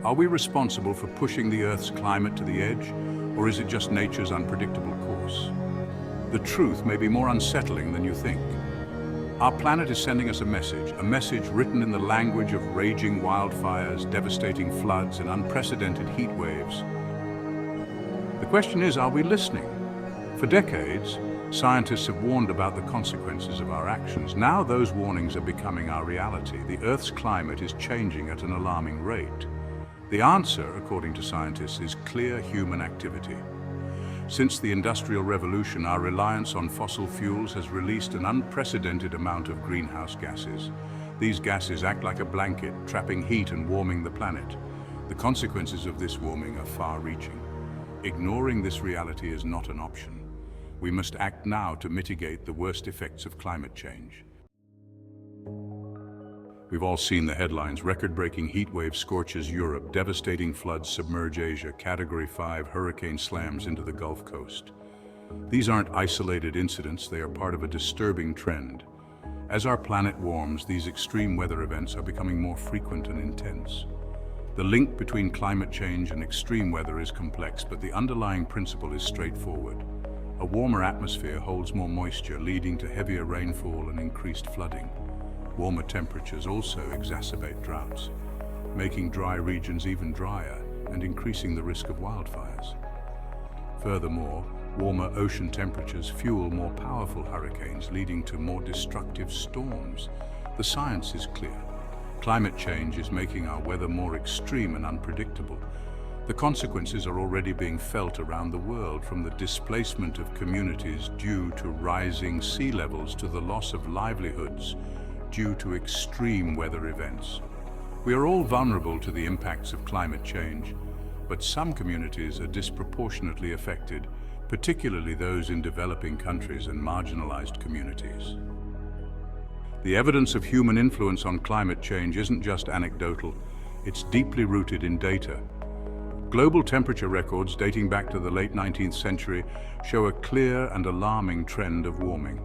Are we responsible for pushing the Earth's climate to the edge, or is it just nature's unpredictable course? The truth may be more unsettling than you think. Our planet is sending us a message written in the language of raging wildfires, devastating floods, and unprecedented heat waves. The question is, are we listening? For decades, scientists have warned about the consequences of our actions. Now those warnings are becoming our reality. The Earth's climate is changing at an alarming rate. The answer, according to scientists, is clear human activity. Since the Industrial Revolution, our reliance on fossil fuels has released an unprecedented amount of greenhouse gases. These gases act like a blanket, trapping heat and warming the planet. The consequences of this warming are far-reaching. Ignoring this reality is not an option. We must act now to mitigate the worst effects of climate change. We've all seen the headlines. Record-breaking heat wave scorches Europe, devastating floods submerge Asia, Category 5 hurricane slams into the Gulf Coast. These aren't isolated incidents, they are part of a disturbing trend. As our planet warms, these extreme weather events are becoming more frequent and intense. The link between climate change and extreme weather is complex, but the underlying principle is straightforward. A warmer atmosphere holds more moisture, leading to heavier rainfall and increased flooding. Warmer temperatures also exacerbate droughts, making dry regions even drier and increasing the risk of wildfires. Furthermore, warmer ocean temperatures fuel more powerful hurricanes, leading to more destructive storms. The science is clear. Climate change is making our weather more extreme and unpredictable. The consequences are already being felt around the world, from the displacement of communities due to rising sea levels to the loss of livelihoods due to extreme weather events. We are all vulnerable to the impacts of climate change, but some communities are disproportionately affected, particularly those in developing countries and marginalized communities. The evidence of human influence on climate change isn't just anecdotal, it's deeply rooted in data. Global temperature records dating back to the late 19th century show a clear and alarming trend of warming.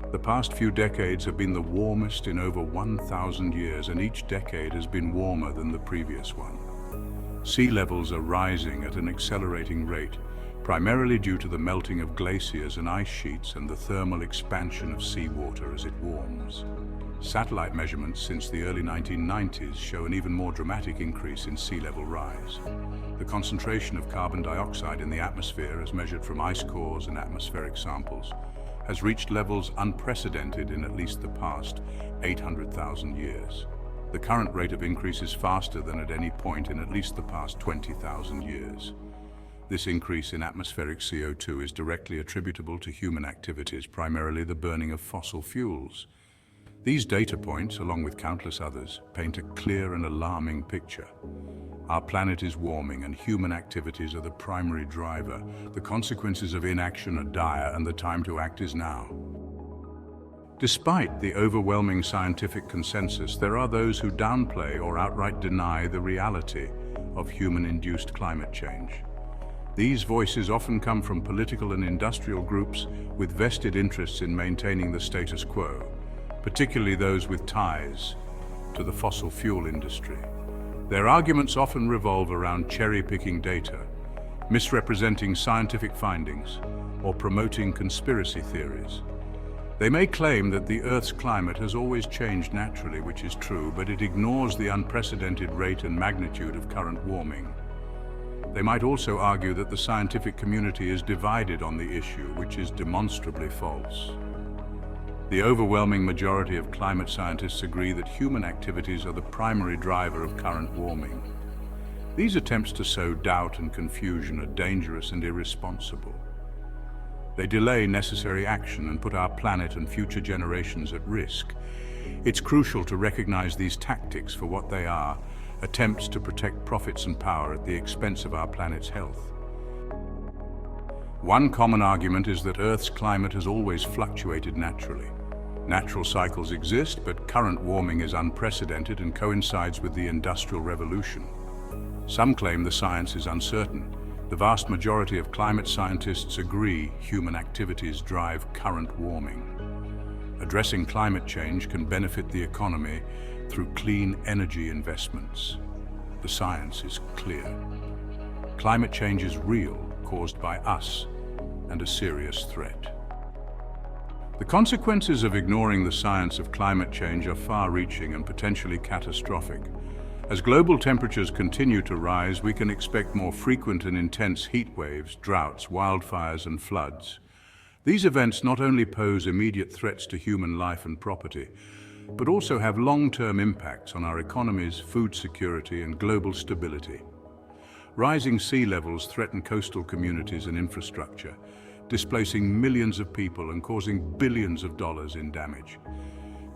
The past few decades have been the warmest in over 1,000 years, and each decade has been warmer than the previous one. Sea levels are rising at an accelerating rate, primarily due to the melting of glaciers and ice sheets and the thermal expansion of seawater as it warms. Satellite measurements since the early 1990s show an even more dramatic increase in sea level rise. The concentration of carbon dioxide in the atmosphere, as measured from ice cores and atmospheric samples, has reached levels unprecedented in at least the past 800,000 years. The current rate of increase is faster than at any point in at least the past 20,000 years. This increase in atmospheric CO2 is directly attributable to human activities, primarily the burning of fossil fuels. These data points, along with countless others, paint a clear and alarming picture. Our planet is warming, and human activities are the primary driver. The consequences of inaction are dire, and the time to act is now. Despite the overwhelming scientific consensus, there are those who downplay or outright deny the reality of human-induced climate change. These voices often come from political and industrial groups with vested interests in maintaining the status quo, particularly those with ties to the fossil fuel industry. Their arguments often revolve around cherry-picking data, misrepresenting scientific findings, or promoting conspiracy theories. They may claim that the Earth's climate has always changed naturally, which is true, but it ignores the unprecedented rate and magnitude of current warming. They might also argue that the scientific community is divided on the issue, which is demonstrably false. The overwhelming majority of climate scientists agree that human activities are the primary driver of current warming. These attempts to sow doubt and confusion are dangerous and irresponsible. They delay necessary action and put our planet and future generations at risk. It's crucial to recognize these tactics for what they are: attempts to protect profits and power at the expense of our planet's health. One common argument is that Earth's climate has always fluctuated naturally. Natural cycles exist, but current warming is unprecedented and coincides with the Industrial Revolution. Some claim the science is uncertain. The vast majority of climate scientists agree human activities drive current warming. Addressing climate change can benefit the economy through clean energy investments. The science is clear. Climate change is real, caused by us, and a serious threat. The consequences of ignoring the science of climate change are far-reaching and potentially catastrophic. As global temperatures continue to rise, we can expect more frequent and intense heat waves, droughts, wildfires, and floods. These events not only pose immediate threats to human life and property, but also have long-term impacts on our economies, food security, and global stability. Rising sea levels threaten coastal communities and infrastructure, displacing millions of people and causing billions of dollars in damage.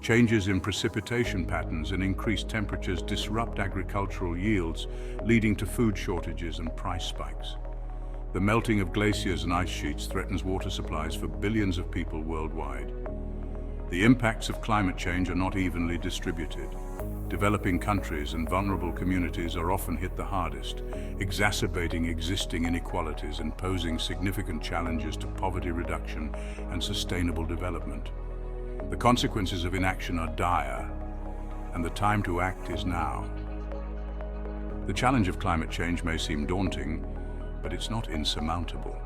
Changes in precipitation patterns and increased temperatures disrupt agricultural yields, leading to food shortages and price spikes. The melting of glaciers and ice sheets threatens water supplies for billions of people worldwide. The impacts of climate change are not evenly distributed. Developing countries and vulnerable communities are often hit the hardest, exacerbating existing inequalities and posing significant challenges to poverty reduction and sustainable development. The consequences of inaction are dire, and the time to act is now. The challenge of climate change may seem daunting, but it's not insurmountable.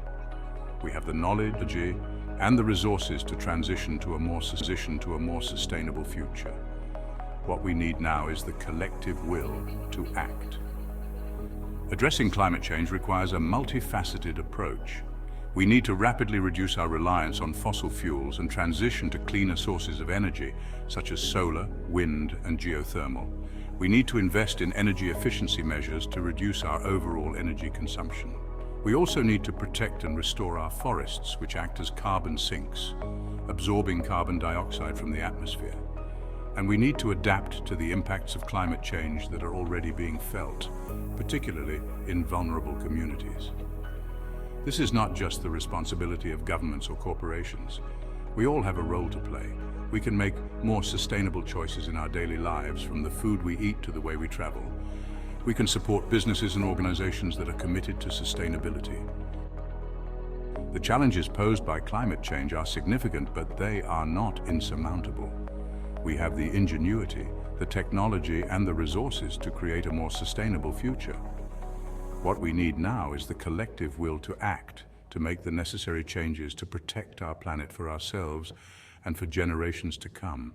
We have the knowledge and the resources to transition to a more sustainable future. What we need now is the collective will to act. Addressing climate change requires a multifaceted approach. We need to rapidly reduce our reliance on fossil fuels and transition to cleaner sources of energy, such as solar, wind, and geothermal. We need to invest in energy efficiency measures to reduce our overall energy consumption. We also need to protect and restore our forests, which act as carbon sinks, absorbing carbon dioxide from the atmosphere. And we need to adapt to the impacts of climate change that are already being felt, particularly in vulnerable communities. This is not just the responsibility of governments or corporations. We all have a role to play. We can make more sustainable choices in our daily lives, from the food we eat to the way we travel. We can support businesses and organizations that are committed to sustainability. The challenges posed by climate change are significant, but they are not insurmountable. We have the ingenuity, the technology, and the resources to create a more sustainable future. What we need now is the collective will to act, to make the necessary changes to protect our planet for ourselves and for generations to come.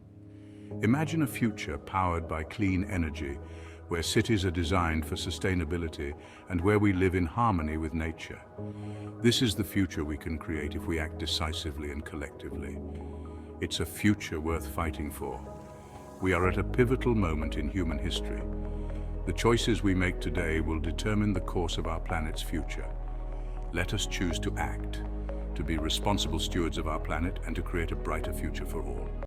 Imagine a future powered by clean energy, where cities are designed for sustainability and where we live in harmony with nature. This is the future we can create if we act decisively and collectively. It's a future worth fighting for. We are at a pivotal moment in human history. The choices we make today will determine the course of our planet's future. Let us choose to act, to be responsible stewards of our planet, and to create a brighter future for all.